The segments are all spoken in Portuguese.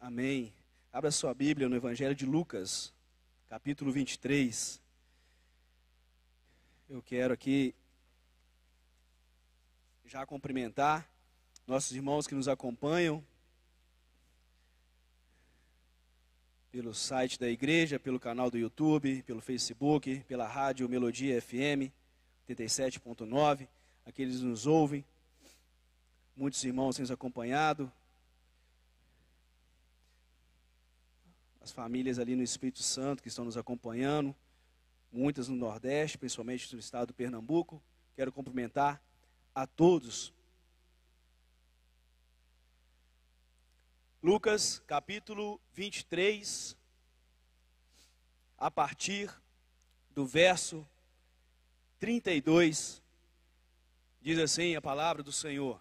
Amém. Abra sua Bíblia no Evangelho de Lucas, capítulo 23. Eu quero aqui já cumprimentar nossos irmãos que nos acompanham pelo site da igreja, pelo canal do YouTube, pelo Facebook, pela rádio Melodia FM 87.9, aqueles que nos ouvem. Muitos irmãos têm nos acompanhado. As famílias ali no Espírito Santo que estão nos acompanhando, muitas no Nordeste, principalmente no estado do Pernambuco. Quero cumprimentar a todos. Lucas, capítulo 23, a partir do verso 32, diz assim a palavra do Senhor.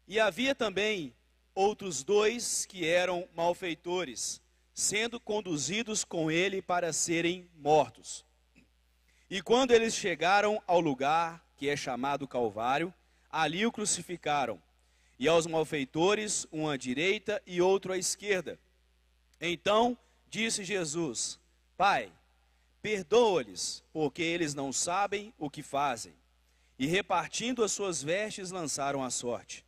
E havia também outros dois que eram malfeitores, sendo conduzidos com ele para serem mortos. E quando eles chegaram ao lugar que é chamado Calvário, ali o crucificaram, e aos malfeitores um à direita e outro à esquerda. Então disse Jesus: Pai, perdoa-lhes, porque eles não sabem o que fazem. E repartindo as suas vestes, lançaram a sorte.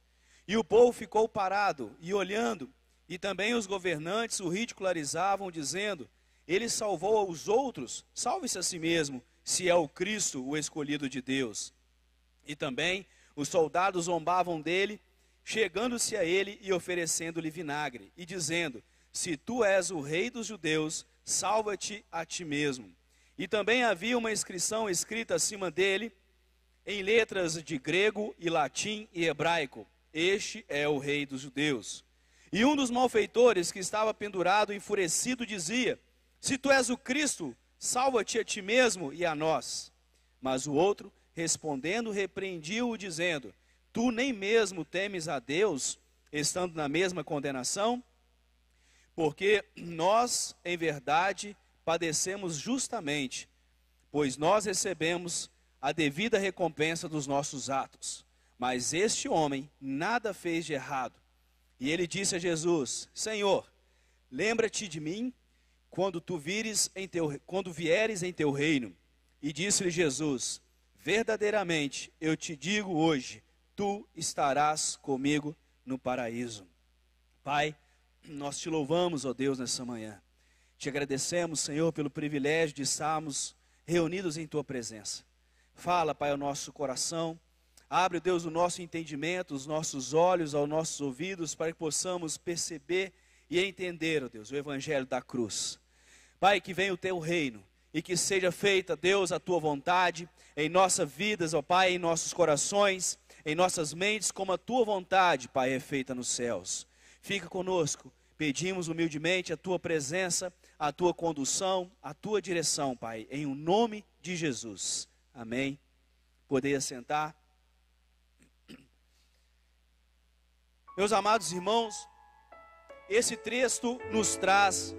E o povo ficou parado e olhando, e também os governantes o ridicularizavam, dizendo: Ele salvou os outros, salve-se a si mesmo, se é o Cristo, o escolhido de Deus. E também os soldados zombavam dele, chegando-se a ele e oferecendo-lhe vinagre, e dizendo: Se tu és o rei dos judeus, salva-te a ti mesmo. E também havia uma inscrição escrita acima dele, em letras de grego e latim e hebraico: Este é o rei dos judeus. E um dos malfeitores que estava pendurado, enfurecido, dizia: Se tu és o Cristo, salva-te a ti mesmo e a nós. Mas o outro, respondendo, repreendiu-o, dizendo: Tu nem mesmo temes a Deus, estando na mesma condenação? Porque nós, em verdade, padecemos justamente, pois nós recebemos a devida recompensa dos nossos atos. Mas este homem nada fez de errado. E ele disse a Jesus: Senhor, lembra-te de mim quando vieres em teu reino. E disse-lhe Jesus: Verdadeiramente eu te digo hoje, tu estarás comigo no paraíso. Pai, nós te louvamos, ó Deus, nessa manhã. Te agradecemos, Senhor, pelo privilégio de estarmos reunidos em tua presença. Fala, Pai, ao nosso coração. Abre, Deus, o nosso entendimento, os nossos olhos, aos nossos ouvidos, para que possamos perceber e entender, ó Deus, o Evangelho da cruz. Pai, que venha o teu reino e que seja feita, Deus, a tua vontade em nossas vidas, ó Pai, em nossos corações, em nossas mentes, como a tua vontade, Pai, é feita nos céus. Fica conosco, pedimos humildemente a tua presença, a tua condução, a tua direção, Pai, em o nome de Jesus. Amém. Poder sentar. Meus amados irmãos, esse texto nos traz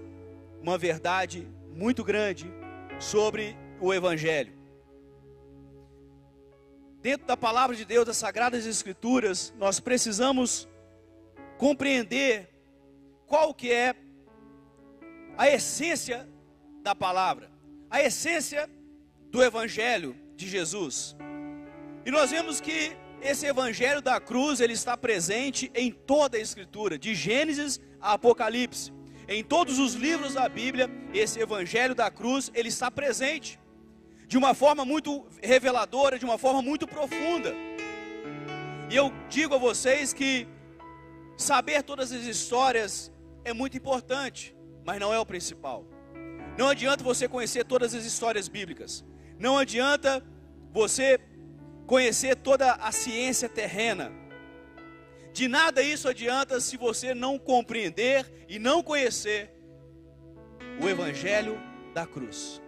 uma verdade muito grande sobre o Evangelho. Dentro da palavra de Deus, das Sagradas Escrituras, nós precisamos compreender qual que é a essência da palavra, a essência do Evangelho de Jesus. E nós vemos que esse Evangelho da cruz, ele está presente em toda a Escritura, de Gênesis a Apocalipse. Em todos os livros da Bíblia, esse Evangelho da cruz, ele está presente, de uma forma muito reveladora, de uma forma muito profunda. E eu digo a vocês que saber todas as histórias é muito importante, mas não é o principal. Não adianta você conhecer todas as histórias bíblicas. Não adianta você conhecer toda a ciência terrena. De nada isso adianta se você não compreender e não conhecer o Evangelho da cruz.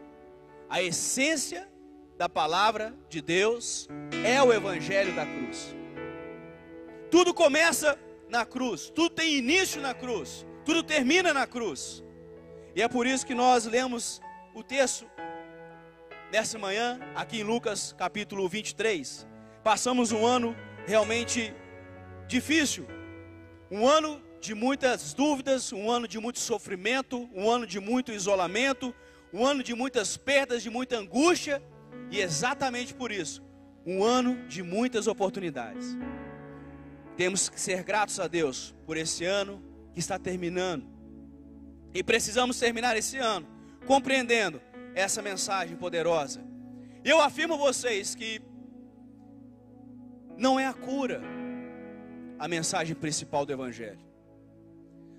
A essência da palavra de Deus é o Evangelho da cruz. Tudo começa na cruz, tudo tem início na cruz, tudo termina na cruz. E é por isso que nós lemos o texto nessa manhã, aqui em Lucas capítulo 23. Passamos um ano realmente difícil, um ano de muitas dúvidas, um ano de muito sofrimento, um ano de muito isolamento, um ano de muitas perdas, de muita angústia, e exatamente por isso, um ano de muitas oportunidades. Temos que ser gratos a Deus por esse ano que está terminando, e precisamos terminar esse ano compreendendo essa mensagem poderosa. Eu afirmo a vocês que não é a cura a mensagem principal do Evangelho.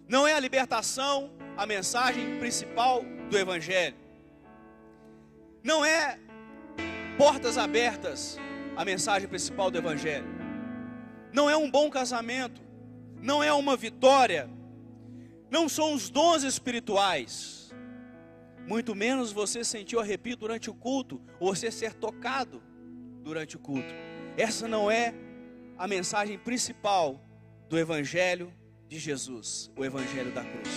Não é a libertação a mensagem principal do Evangelho. Não é portas abertas a mensagem principal do Evangelho. Não é um bom casamento. Não é uma vitória. Não são os dons espirituais. Muito menos você sentir o arrepio durante o culto, ou você ser tocado durante o culto. Essa não é a mensagem principal do Evangelho de Jesus, o Evangelho da cruz.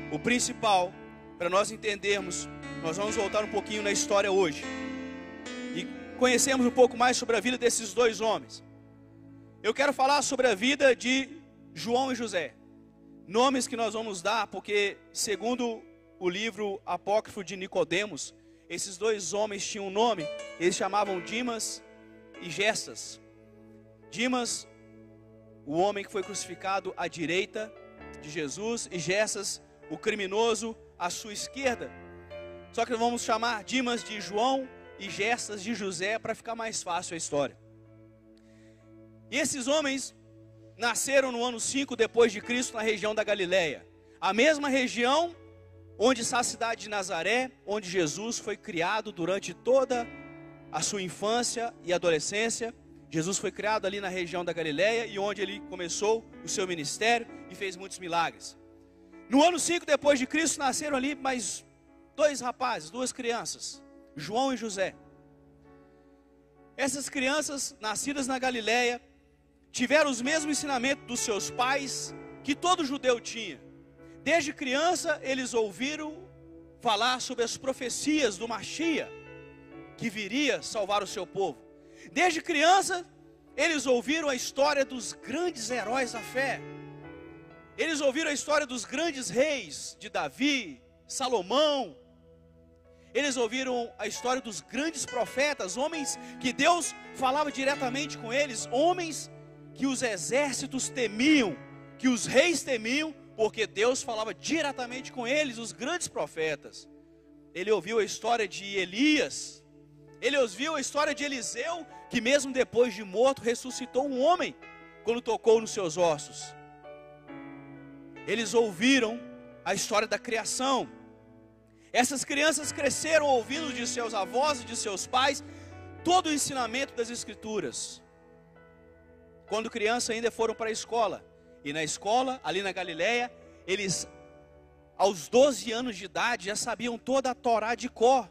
O principal, para nós entendermos, nós vamos voltar um pouquinho na história hoje e conhecermos um pouco mais sobre a vida desses dois homens. Eu quero falar sobre a vida de João e José, nomes que nós vamos dar porque, segundo o livro apócrifo de Nicodemos, esses dois homens tinham um nome, eles chamavam Dimas e Gessas. Dimas, o homem que foi crucificado à direita de Jesus, e Gessas, o criminoso, à sua esquerda. Só que nós vamos chamar Dimas de João e Gessas de José para ficar mais fácil a história. E esses homens nasceram no ano 5 depois de Cristo na região da Galileia, a mesma região onde está a cidade de Nazaré, onde Jesus foi criado durante toda a sua infância e adolescência. Jesus foi criado ali na região da Galileia e onde ele começou o seu ministério e fez muitos milagres. No ano 5 depois de Cristo nasceram ali mais dois rapazes, duas crianças, João e José. Essas crianças nascidas na Galileia tiveram os mesmos ensinamentos dos seus pais que todo judeu tinha. Desde criança eles ouviram falar sobre as profecias do Machia, que viria salvar o seu povo. Desde criança eles ouviram a história dos grandes heróis da fé. Eles ouviram a história dos grandes reis, de Davi, Salomão. Eles ouviram a história dos grandes profetas, homens que Deus falava diretamente com eles, homens que os exércitos temiam, que os reis temiam, porque Deus falava diretamente com eles, os grandes profetas. Ele ouviu a história de Elias, ele ouviu a história de Eliseu, que mesmo depois de morto, ressuscitou um homem, quando tocou nos seus ossos. Eles ouviram a história da criação. Essas crianças cresceram ouvindo de seus avós e de seus pais, todo o ensinamento das Escrituras. Quando criança ainda foram para a escola, e na escola, ali na Galileia, eles, aos 12 anos de idade, já sabiam toda a Torá de cor.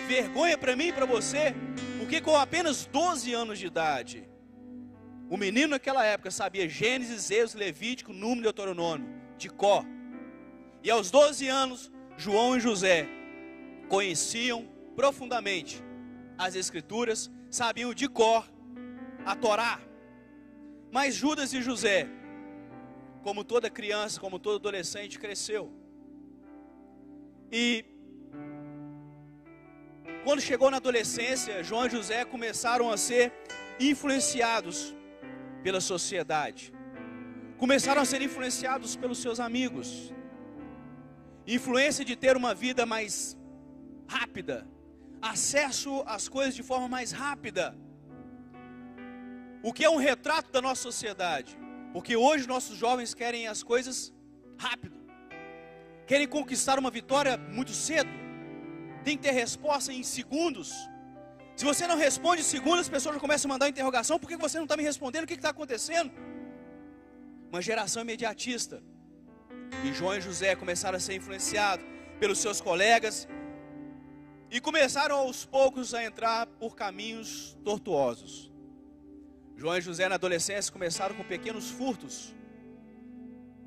Vergonha para mim e para você, porque com apenas 12 anos de idade, o menino naquela época sabia Gênesis, Êxodo, Levítico, Número e Deuteronômio, de cor. E aos 12 anos, João e José conheciam profundamente as Escrituras, sabiam de cor a Torá. Mas Judas e José, como toda criança, como todo adolescente, cresceu. E quando chegou na adolescência, João e José começaram a ser influenciados pela sociedade. Começaram a ser influenciados pelos seus amigos. Influência de ter uma vida mais rápida, acesso às coisas de forma mais rápida. O que é um retrato da nossa sociedade, porque hoje nossos jovens querem as coisas rápido, querem conquistar uma vitória muito cedo, tem que ter resposta em segundos. Se você não responde em segundos, as pessoas já começam a mandar interrogação: por que você não está me respondendo? O que está acontecendo? Uma geração imediatista. E João e José começaram a ser influenciados pelos seus colegas e começaram aos poucos a entrar por caminhos tortuosos. João e José na adolescência começaram com pequenos furtos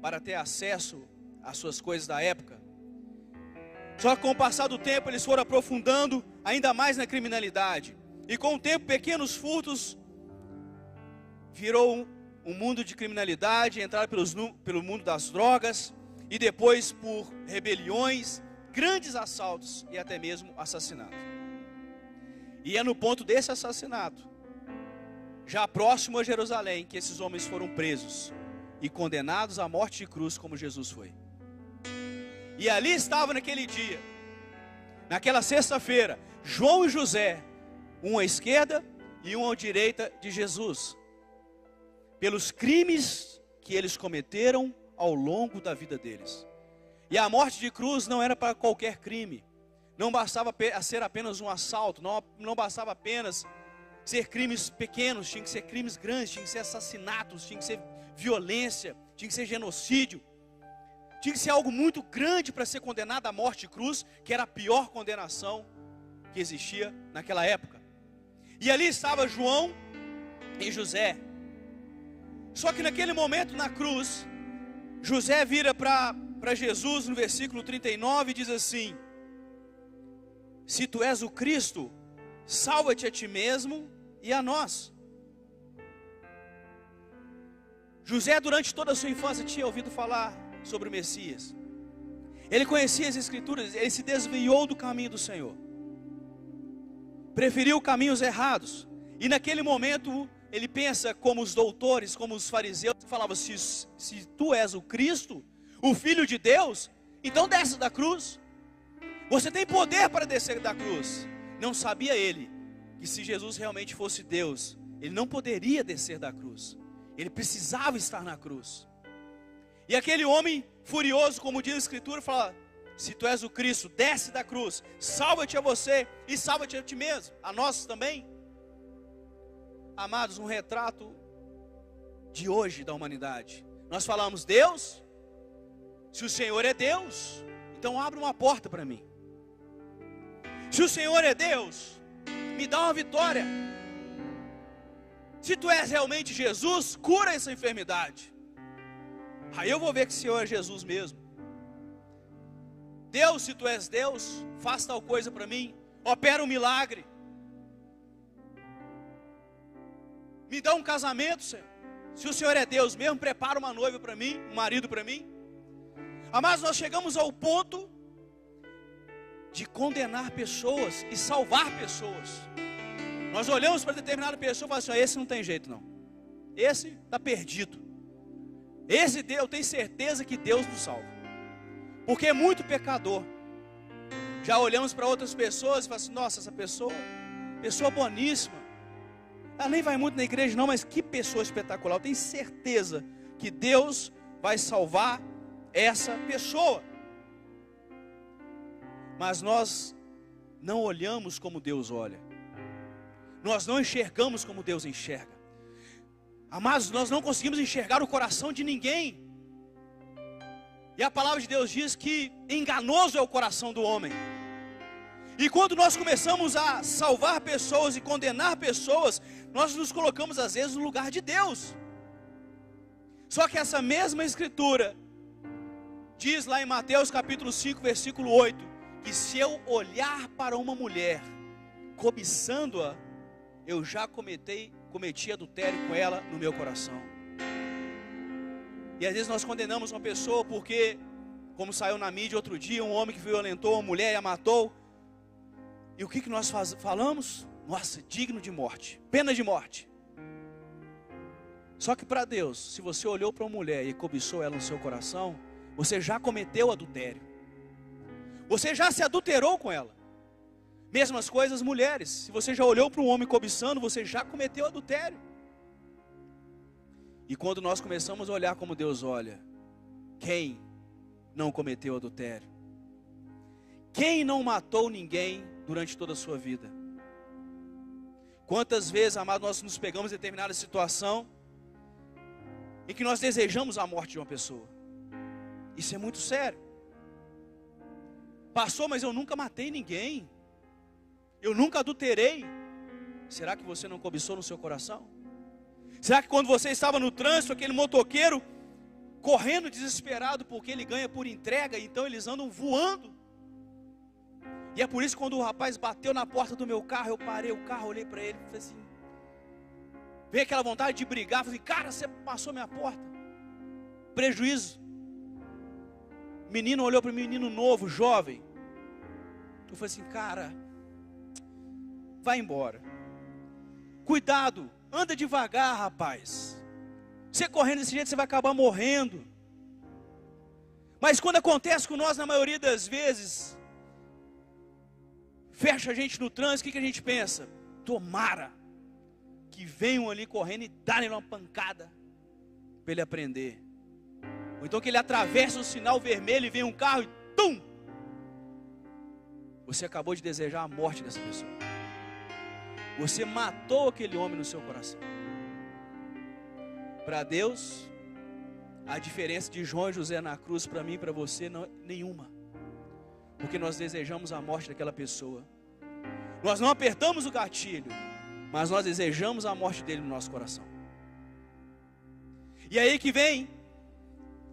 para ter acesso às suas coisas da época. Só que com o passar do tempo eles foram aprofundando ainda mais na criminalidade. E com o tempo pequenos furtos virou um mundo de criminalidade, entraram pelo mundo das drogas, e depois por rebeliões, grandes assaltos e até mesmo assassinato. E é no ponto desse assassinato, já próximo a Jerusalém, que esses homens foram presos e condenados à morte de cruz, como Jesus foi. E ali estava naquele dia, naquela sexta-feira, João e José, um à esquerda e um à direita de Jesus, pelos crimes que eles cometeram ao longo da vida deles. E a morte de cruz não era para qualquer crime, não bastava ser apenas um assalto, não bastava apenas ser crimes pequenos, tinha que ser crimes grandes, tinha que ser assassinatos, tinha que ser violência, tinha que ser genocídio, tinha que ser algo muito grande para ser condenado à morte de cruz, que era a pior condenação que existia naquela época. E ali estava João e José. Só que naquele momento na cruz, José vira para Jesus no versículo 39 e diz assim: se tu és o Cristo, salva-te a ti mesmo e a nós. José, durante toda a sua infância, tinha ouvido falar sobre o Messias. Ele conhecia as Escrituras, ele se desviou do caminho do Senhor, preferiu caminhos errados. E naquele momento, ele pensa como os doutores, como os fariseus, que falavam: se tu és o Cristo, o Filho de Deus, então desce da cruz. Você tem poder para descer da cruz. Não sabia ele que se Jesus realmente fosse Deus, ele não poderia descer da cruz. Ele precisava estar na cruz. E aquele homem furioso, como diz a Escritura, fala: se tu és o Cristo, desce da cruz, salva-te a você e salva-te a ti mesmo, a nós também. Amados, um retrato de hoje da humanidade. Nós falamos: Deus, se o Senhor é Deus, então abre uma porta para mim. Se o Senhor é Deus, me dá uma vitória. Se tu és realmente Jesus, cura essa enfermidade. Aí eu vou ver que o Senhor é Jesus mesmo. Deus, se tu és Deus, faz tal coisa para mim, opera um milagre. Me dá um casamento, Senhor. Se o Senhor é Deus mesmo, prepara uma noiva para mim, um marido para mim. Mas nós chegamos ao ponto de condenar pessoas e salvar pessoas. Nós olhamos para determinada pessoa e falamos assim: esse não tem jeito não, esse está perdido, esse Deus, eu tenho certeza que Deus nos salva, porque é muito pecador. Já olhamos para outras pessoas e falamos assim: nossa, essa pessoa boníssima, ela nem vai muito na igreja não, mas que pessoa espetacular, eu tenho certeza que Deus vai salvar essa pessoa. Mas nós não olhamos como Deus olha, nós não enxergamos como Deus enxerga. Amados, nós não conseguimos enxergar o coração de ninguém. E a palavra de Deus diz que enganoso é o coração do homem. E quando nós começamos a salvar pessoas e condenar pessoas, nós nos colocamos às vezes no lugar de Deus. Só que essa mesma Escritura diz lá em Mateus capítulo 5, versículo 8, que se eu olhar para uma mulher, cobiçando-a, eu já cometi adultério com ela no meu coração. E às vezes nós condenamos uma pessoa porque, como saiu na mídia outro dia, um homem que violentou uma mulher e a matou. E o que nós falamos? Nossa, digno de morte, pena de morte. Só que para Deus, se você olhou para uma mulher e cobiçou ela no seu coração, você já cometeu adultério. Você já se adulterou com ela. Mesmas coisas, mulheres. Se você já olhou para um homem cobiçando, você já cometeu adultério. E quando nós começamos a olhar como Deus olha, quem não cometeu adultério? Quem não matou ninguém durante toda a sua vida? Quantas vezes, amados, nós nos pegamos em determinada situação em que nós desejamos a morte de uma pessoa? Isso é muito sério. Pastor, mas eu nunca matei ninguém, eu nunca adulterei. Será que você não cobiçou no seu coração? Será que quando você estava no trânsito, aquele motoqueiro correndo desesperado porque ele ganha por entrega, então eles andam voando? E é por isso que quando o rapaz bateu na porta do meu carro, eu parei o carro, olhei para ele e falei assim: Veio aquela vontade de brigar, falei, cara, você passou minha porta. Prejuízo. O menino olhou para o menino novo, jovem. Eu falei assim, cara, vai embora. Cuidado, anda devagar, rapaz. Você correndo desse jeito, você vai acabar morrendo. Mas quando acontece com nós, na maioria das vezes, fecha a gente no trânsito, o que a gente pensa? Tomara que venham ali correndo e darem uma pancada para ele aprender. Ou então que ele atravessa o sinal vermelho e vem um carro e tum! Você acabou de desejar a morte dessa pessoa. Você matou aquele homem no seu coração. Para Deus, a diferença de João e José na cruz, para mim e para você, não é nenhuma. Porque nós desejamos a morte daquela pessoa. Nós não apertamos o gatilho, mas nós desejamos a morte dele no nosso coração. E aí que vem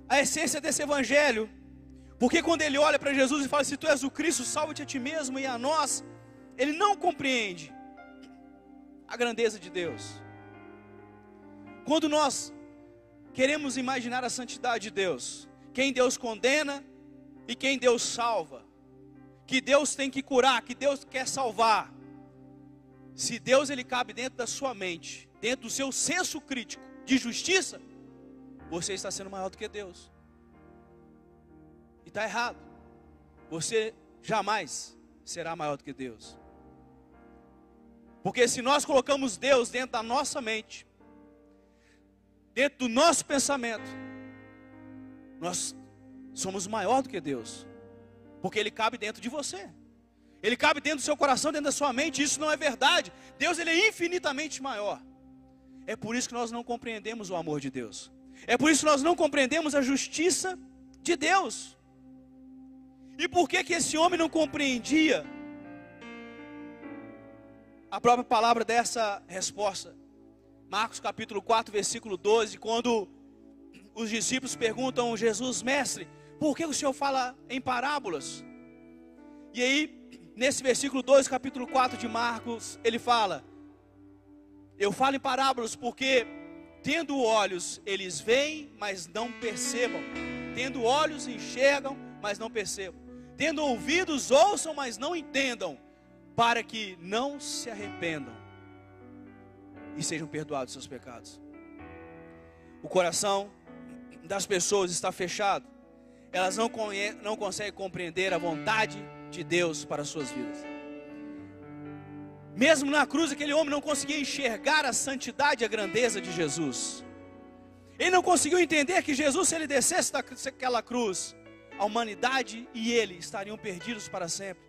a essência desse evangelho. Porque quando ele olha para Jesus e fala, se tu és o Cristo, salva-te a ti mesmo e a nós, ele não compreende a grandeza de Deus. Quando nós queremos imaginar a santidade de Deus, quem Deus condena e quem Deus salva, que Deus tem que curar, que Deus quer salvar, se Deus ele cabe dentro da sua mente, dentro do seu senso crítico de justiça, você está sendo maior do que Deus. E está errado. Você jamais será maior do que Deus. Porque se nós colocamos Deus dentro da nossa mente, dentro do nosso pensamento, nós somos maior do que Deus. Porque Ele cabe dentro de você. Ele cabe dentro do seu coração, dentro da sua mente. Isso não é verdade. Deus ele é infinitamente maior. É por isso que nós não compreendemos o amor de Deus. É por isso que nós não compreendemos a justiça de Deus. E por que esse homem não compreendia? A própria palavra dessa resposta. Marcos capítulo 4, versículo 12, quando os discípulos perguntam a Jesus, mestre, por que o Senhor fala em parábolas? E aí, nesse versículo 12, capítulo 4 de Marcos, ele fala, eu falo em parábolas porque, tendo olhos, eles veem, mas não percebam. Tendo olhos, enxergam, mas não percebam. Tendo ouvidos, ouçam, mas não entendam, para que não se arrependam e sejam perdoados seus pecados. O coração das pessoas está fechado. Elas não conseguem compreender a vontade de Deus para as suas vidas. Mesmo na cruz, aquele homem não conseguia enxergar a santidade e a grandeza de Jesus. Ele não conseguiu entender que Jesus, se ele descesse daquela cruz, a humanidade e ele estariam perdidos para sempre.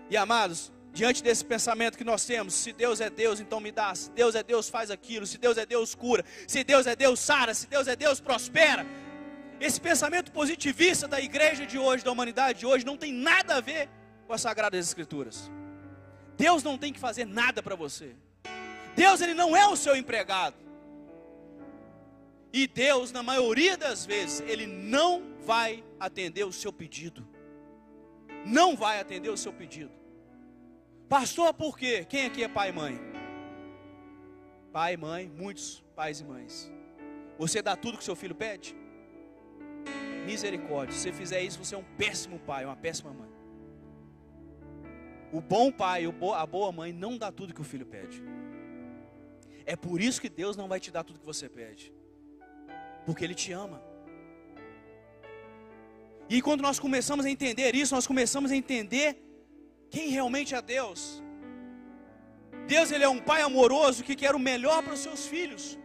E amados, diante desse pensamento que nós temos, se Deus é Deus, então me dá. Se Deus é Deus, faz aquilo. Se Deus é Deus, cura. Se Deus é Deus, sara. Se Deus é Deus, prospera. Esse pensamento positivista da igreja de hoje, da humanidade de hoje, não tem nada a ver com as Sagradas Escrituras. Deus não tem que fazer nada para você. Deus ele não é o seu empregado. E Deus, na maioria das vezes, ele não vai atender o seu pedido. Não vai atender o seu pedido. Pastor, por quê? Quem aqui é pai e mãe? Pai e mãe, muitos pais e mães. Você dá tudo que seu filho pede? Misericórdia, se você fizer isso, você é um péssimo pai, uma péssima mãe. O bom pai, a boa mãe não dá tudo que o filho pede. É por isso que Deus não vai te dar tudo que você pede. Porque Ele te ama. E quando nós começamos a entender isso, nós começamos a entender quem realmente é Deus. Deus ele é um pai amoroso que quer o melhor para os seus filhos.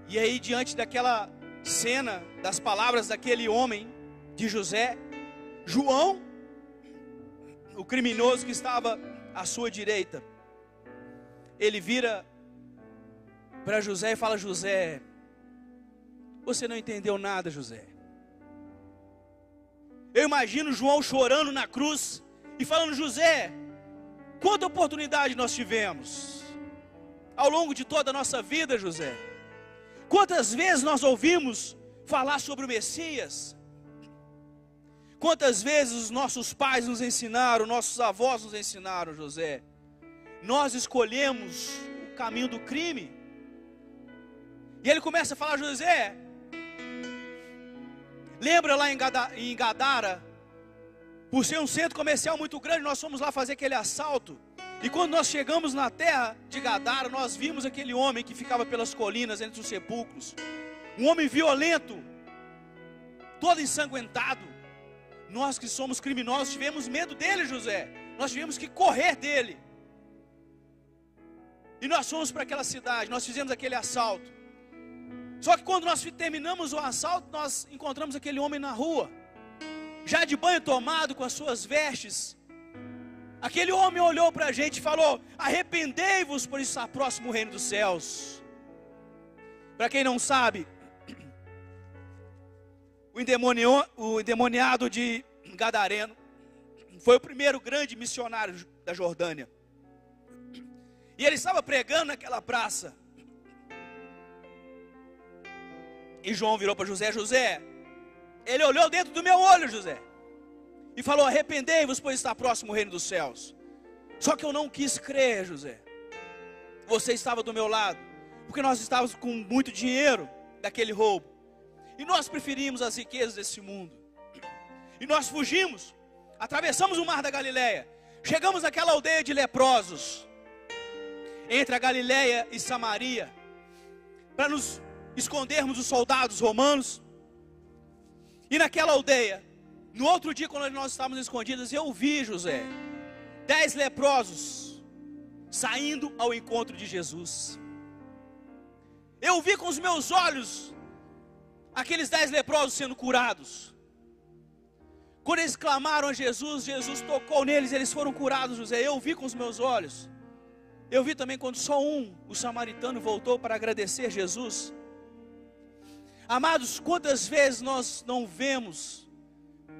E aí diante daquela cena, das palavras daquele homem, de José, João, o criminoso que estava à sua direita, ele vira para José e fala, José, você não entendeu nada, José. Eu imagino João chorando na cruz e falando, José, quanta oportunidade nós tivemos ao longo de toda a nossa vida, José. Quantas vezes nós ouvimos falar sobre o Messias? Quantas vezes os nossos pais nos ensinaram, nossos avós nos ensinaram, José. nós escolhemos o caminho do crime. E ele começa a falar: José, lembra lá em Gadara, por ser um centro comercial muito grande, nós fomos lá fazer aquele assalto. E quando nós chegamos na terra de Gadara, nós vimos aquele homem que ficava pelas colinas entre os sepulcros. Um homem violento, todo ensanguentado. Nós que somos criminosos tivemos medo dele, José. Nós tivemos que correr dele. E nós fomos para aquela cidade, nós fizemos aquele assalto. Só que quando nós terminamos o assalto, nós encontramos aquele homem na rua, já de banho tomado, com as suas vestes. Aquele homem olhou para a gente e falou: arrependei-vos, por estar próximo o reino dos céus. Para quem não sabe, o endemoniado de Gadareno foi o primeiro grande missionário da Jordânia. E ele estava pregando naquela praça. E João virou para José: José, ele olhou dentro do meu olho, José, e falou: arrependei-vos, pois está próximo o reino dos céus. Só que eu não quis crer, José. Você estava do meu lado, porque nós estávamos com muito dinheiro daquele roubo. E nós preferimos as riquezas desse mundo. E nós fugimos, atravessamos o mar da Galileia, chegamos naquela aldeia de leprosos, entre a Galileia e Samaria, para nos escondermos dos soldados romanos. E naquela aldeia, no outro dia, quando nós estávamos escondidos, eu vi, José, 10 leprosos saindo ao encontro de Jesus. Eu vi com os meus olhos aqueles 10 leprosos sendo curados. Quando eles clamaram a Jesus, Jesus tocou neles, eles foram curados, José. Eu vi com os meus olhos. Eu vi também quando só o samaritano, voltou para agradecer Jesus. Amados, quantas vezes nós não vemos,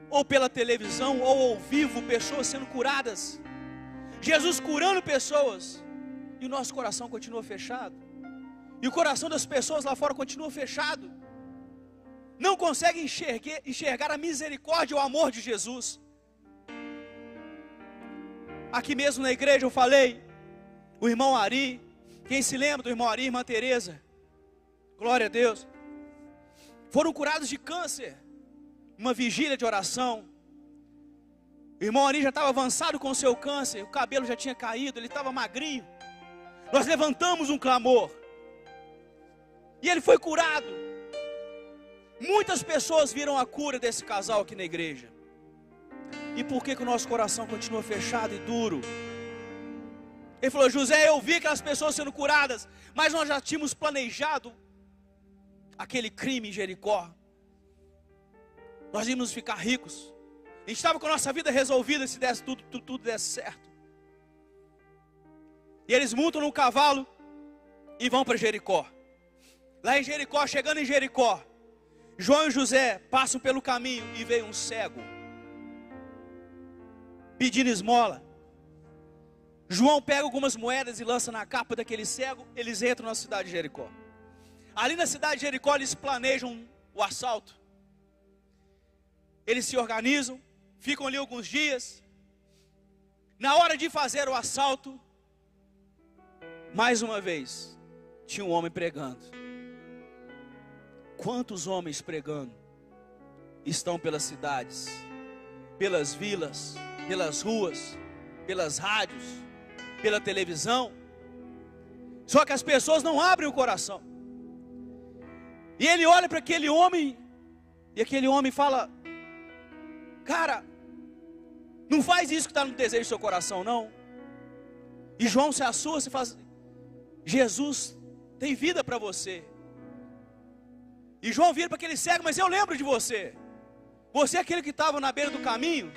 ou pela televisão, ou ao vivo, pessoas sendo curadas, Jesus curando pessoas, e o nosso coração continua fechado, e o coração das pessoas lá fora continua fechado, não consegue enxergar a misericórdia e o amor de Jesus. Aqui mesmo na igreja eu falei, o irmão Ari, quem se lembra do irmão Ari, irmã Teresa, glória a Deus, foram curados de câncer, uma vigília de oração. O irmão Ari já estava avançado com o seu câncer, o cabelo já tinha caído, ele estava magrinho. Nós levantamos um clamor, e ele foi curado. Muitas pessoas viram a cura desse casal aqui na igreja. E por que o nosso coração continua fechado e duro? Ele falou: José, eu vi aquelas pessoas sendo curadas, mas nós já tínhamos planejado aquele crime em Jericó. Nós íamos ficar ricos. A gente estava com a nossa vida resolvida se desse tudo desse certo. E eles montam no cavalo e vão para Jericó. Lá em Jericó, chegando em Jericó, João e José passam pelo caminho e veio um cego pedindo esmola. João pega algumas moedas e lança na capa daquele cego. Eles entram na cidade de Jericó. Ali na cidade de Jericó eles planejam o assalto. Eles se organizam, ficam ali alguns dias. Na hora de fazer o assalto, mais uma vez, tinha um homem pregando. Quantos homens pregando estão pelas cidades, pelas vilas, pelas ruas, pelas rádios, pela televisão? Só que as pessoas não abrem o coração. E ele olha para aquele homem, e aquele homem fala: cara, não faz isso que está no desejo do seu coração, não. E João se assusta e fala: Jesus tem vida para você. E João vira para aquele cego: mas eu lembro de você. Você é aquele que estava na beira do caminho?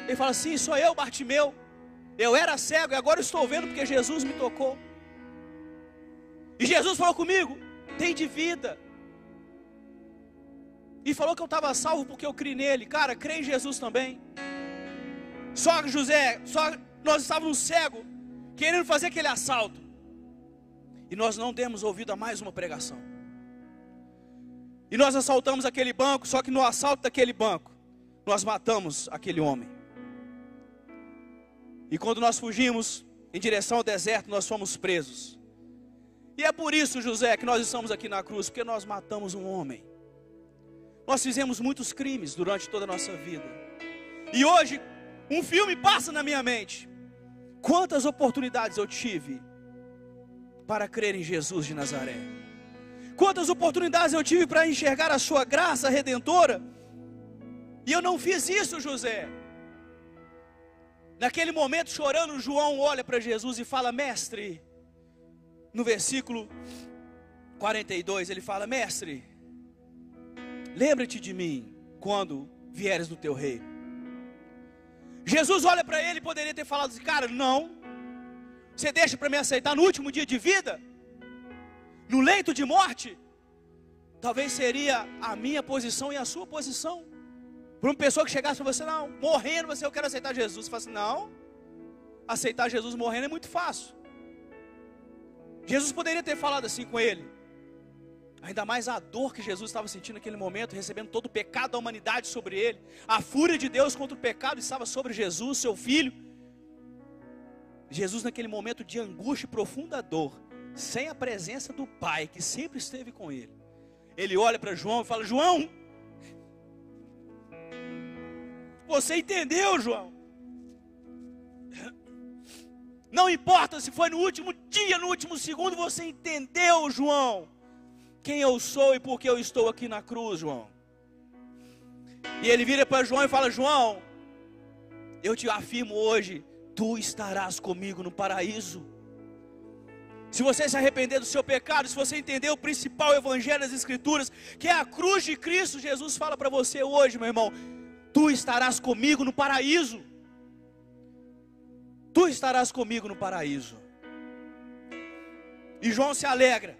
Ele fala: sim, sou eu, Bartimeu. Eu era cego e agora estou vendo porque Jesus me tocou. E Jesus falou comigo: tem de vida. E falou que eu estava salvo porque eu criei nele. Cara, crê em Jesus também. Só nós estávamos cegos, querendo fazer aquele assalto. E nós não demos ouvido a mais uma pregação. E nós assaltamos aquele banco, só que no assalto daquele banco, nós matamos aquele homem. E quando nós fugimos, em direção ao deserto, nós fomos presos. E é por isso, José, que nós estamos aqui na cruz, porque nós matamos um homem. Nós fizemos muitos crimes durante toda a nossa vida. E hoje, um filme passa na minha mente. Quantas oportunidades eu tive para crer em Jesus de Nazaré? Quantas oportunidades eu tive para enxergar a sua graça redentora? E eu não fiz isso, José. Naquele momento, chorando, João olha para Jesus e fala: mestre, no versículo 42, ele fala: mestre, lembra-te de mim quando vieres no teu reino. Jesus olha para ele e poderia ter falado assim: cara, não, você deixa para me aceitar no último dia de vida, no leito de morte? Talvez seria a minha posição e a sua posição. Para uma pessoa que chegasse para você: não, morrendo, eu quero aceitar Jesus. Você fala assim: não, aceitar Jesus morrendo é muito fácil. Jesus poderia ter falado assim com ele. Ainda mais a dor que Jesus estava sentindo naquele momento, recebendo todo o pecado da humanidade sobre ele. A fúria de Deus contra o pecado estava sobre Jesus, seu filho. Jesus, naquele momento de angústia e profunda dor, sem a presença do Pai, que sempre esteve com ele, ele olha para João e fala: João, você entendeu, João? Não importa se foi no último dia, no último segundo, você entendeu, João, quem eu sou e por que eu estou aqui na cruz, João. E ele vira para João e fala: João, eu te afirmo hoje, tu estarás comigo no paraíso. Se você se arrepender do seu pecado, se você entender o principal evangelho das Escrituras, que é a cruz de Cristo, Jesus fala para você hoje, meu irmão: tu estarás comigo no paraíso. Tu estarás comigo no paraíso. E João se alegra.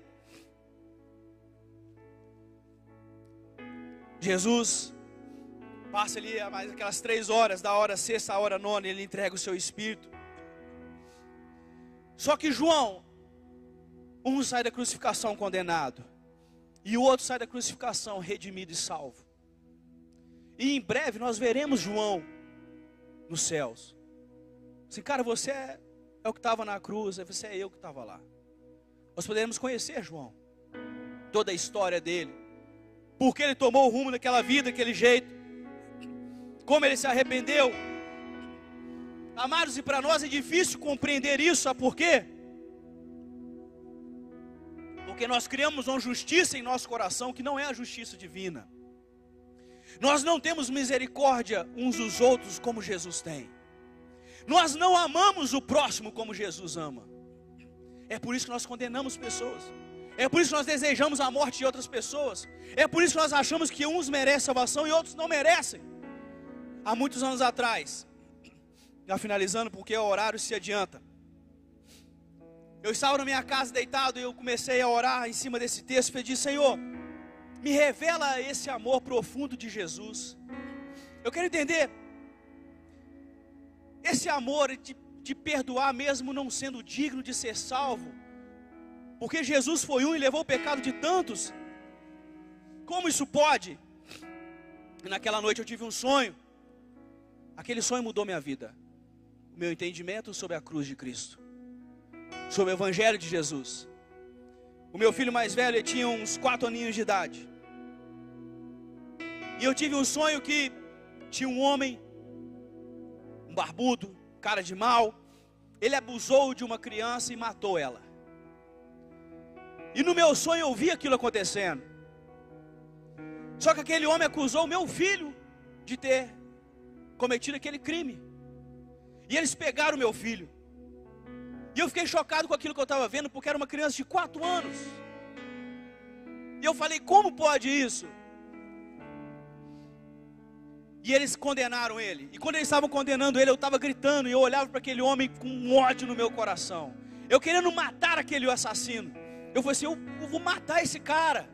Jesus passa ali mais aquelas 3 horas, da hora sexta à hora nona, ele entrega o seu espírito. Só que João, um sai da crucificação condenado, e o outro sai da crucificação redimido e salvo. E em breve nós veremos João nos céus. Assim, cara, você é o que estava na cruz, você é eu que estava lá. Nós poderemos conhecer João, toda a história dele, porque ele tomou o rumo daquela vida, daquele jeito, como ele se arrependeu. Amados, e para nós é difícil compreender isso, sabe por quê? Porque nós criamos uma justiça em nosso coração que não é a justiça divina. Nós não temos misericórdia uns dos outros como Jesus tem. Nós não amamos o próximo como Jesus ama. É por isso que nós condenamos pessoas. É por isso que nós desejamos a morte de outras pessoas. É por isso que nós achamos que uns merecem salvação e outros não merecem. Há muitos anos atrás, já finalizando porque o horário se adianta, eu estava na minha casa deitado e eu comecei a orar em cima desse texto e pedi: Senhor, me revela esse amor profundo de Jesus. Eu quero entender esse amor de perdoar mesmo não sendo digno de ser salvo, porque Jesus foi um e levou o pecado de tantos. Como isso pode? E naquela noite eu tive um sonho. Aquele sonho mudou minha vida, o meu entendimento sobre a cruz de Cristo, sobre o evangelho de Jesus. O meu filho mais velho, ele tinha uns 4 aninhos de idade, e eu tive um sonho que tinha um homem, um barbudo, cara de mal. Ele abusou de uma criança e matou ela. E no meu sonho eu vi aquilo acontecendo. Só que aquele homem acusou o meu filho de ter cometido aquele crime. E eles pegaram o meu filho. E eu fiquei chocado com aquilo que eu estava vendo, porque era uma criança de 4 anos. E eu falei: como pode isso? E eles condenaram ele. E quando eles estavam condenando ele, eu estava gritando. E eu olhava para aquele homem com um ódio no meu coração. Eu querendo matar aquele assassino. Eu falei assim: eu vou matar esse cara.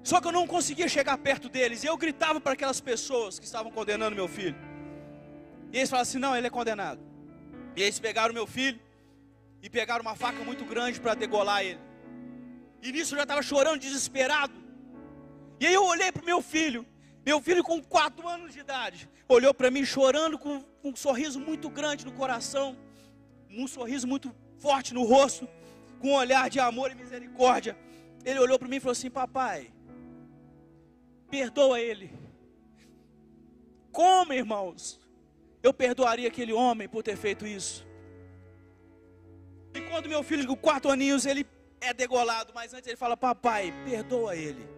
Só que eu não conseguia chegar perto deles. E eu gritava para aquelas pessoas que estavam condenando meu filho. E eles falaram assim: não, ele é condenado. E eles pegaram meu filho e pegaram uma faca muito grande para degolar ele. E nisso eu já estava chorando, desesperado. E aí eu olhei para o meu filho. Meu filho com 4 anos de idade olhou para mim chorando, com um sorriso muito grande no coração. um sorriso muito forte no rosto, com um olhar de amor e misericórdia. Ele olhou para mim e falou assim: papai, perdoa ele. Como, irmãos, eu perdoaria aquele homem por ter feito isso? E quando meu filho com 4 aninhos, ele é degolado, mas antes ele fala: papai, perdoa ele.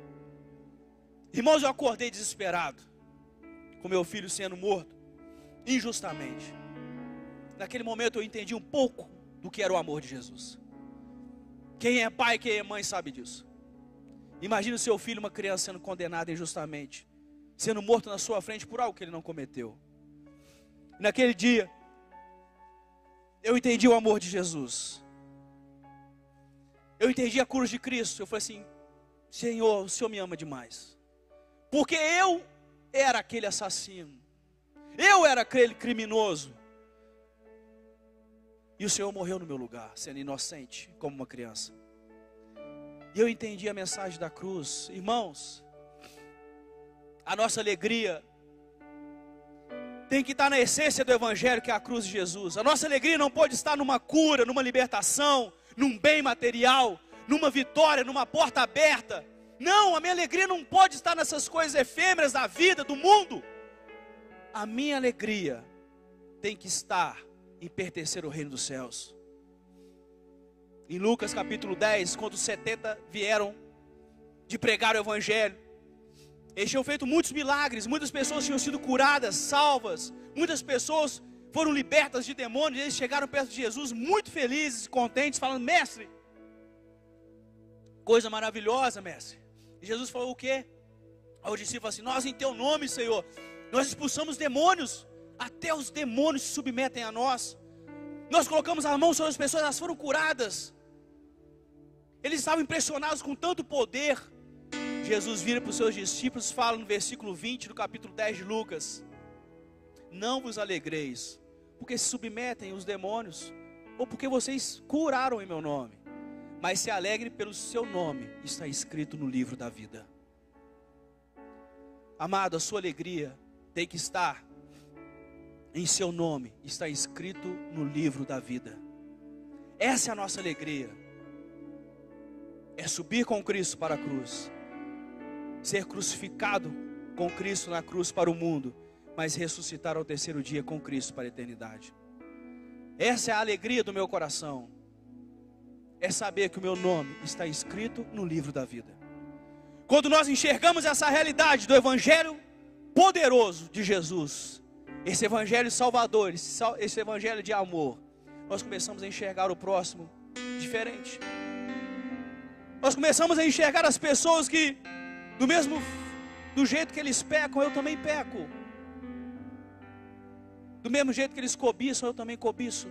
Irmãos, eu acordei desesperado, com meu filho sendo morto, injustamente. Naquele momento eu entendi um pouco do que era o amor de Jesus. Quem é pai, quem é mãe sabe disso. Imagina o seu filho, uma criança, sendo condenada injustamente, sendo morto na sua frente por algo que ele não cometeu. Naquele dia, eu entendi o amor de Jesus. Eu entendi a cruz de Cristo. Eu falei assim: Senhor, o Senhor me ama demais. Porque eu era aquele assassino. Eu era aquele criminoso. E o Senhor morreu no meu lugar, sendo inocente, como uma criança. E eu entendi a mensagem da cruz. Irmãos, a nossa alegria tem que estar na essência do Evangelho, que é a cruz de Jesus. A nossa alegria não pode estar numa cura, numa libertação, num bem material, numa vitória, numa porta aberta. Não, a minha alegria não pode estar nessas coisas efêmeras da vida, do mundo. A minha alegria tem que estar em pertencer ao reino dos céus. Em Lucas capítulo 10, quando os 70 vieram de pregar o Evangelho, eles tinham feito muitos milagres, muitas pessoas tinham sido curadas, salvas, muitas pessoas foram libertas de demônios. E eles chegaram perto de Jesus muito felizes, contentes, falando: mestre, coisa maravilhosa, mestre. E Jesus falou o quê? Aí o discípulo falou assim: nós em teu nome, Senhor, nós expulsamos demônios, até os demônios se submetem a nós. Nós colocamos a mão sobre as pessoas, elas foram curadas. Eles estavam impressionados com tanto poder. Jesus vira para os seus discípulos e fala no versículo 20 do capítulo 10 de Lucas: não vos alegreis, porque se submetem os demônios, ou porque vocês curaram em meu nome, mas se alegre pelo seu nome, está escrito no livro da vida. Amado, a sua alegria tem que estar em seu nome, está escrito no livro da vida. Essa é a nossa alegria. É subir com Cristo para a cruz, ser crucificado com Cristo na cruz para o mundo, mas ressuscitar ao terceiro dia com Cristo para a eternidade. Essa é a alegria do meu coração. É saber que o meu nome está escrito no livro da vida. Quando nós enxergamos essa realidade do Evangelho poderoso de Jesus, esse Evangelho salvador, esse Evangelho de amor, nós começamos a enxergar o próximo diferente. Nós começamos a enxergar as pessoas que, do jeito que eles pecam, eu também peco. Do mesmo jeito que eles cobiçam, eu também cobiço.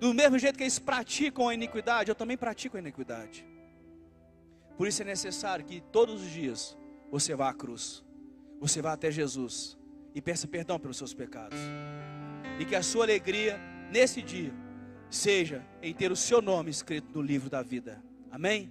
Do mesmo jeito que eles praticam a iniquidade, eu também pratico a iniquidade. Por isso é necessário que todos os dias você vá à cruz, você vá até Jesus e peça perdão pelos seus pecados. E que a sua alegria nesse dia seja em ter o seu nome escrito no livro da vida. Amém?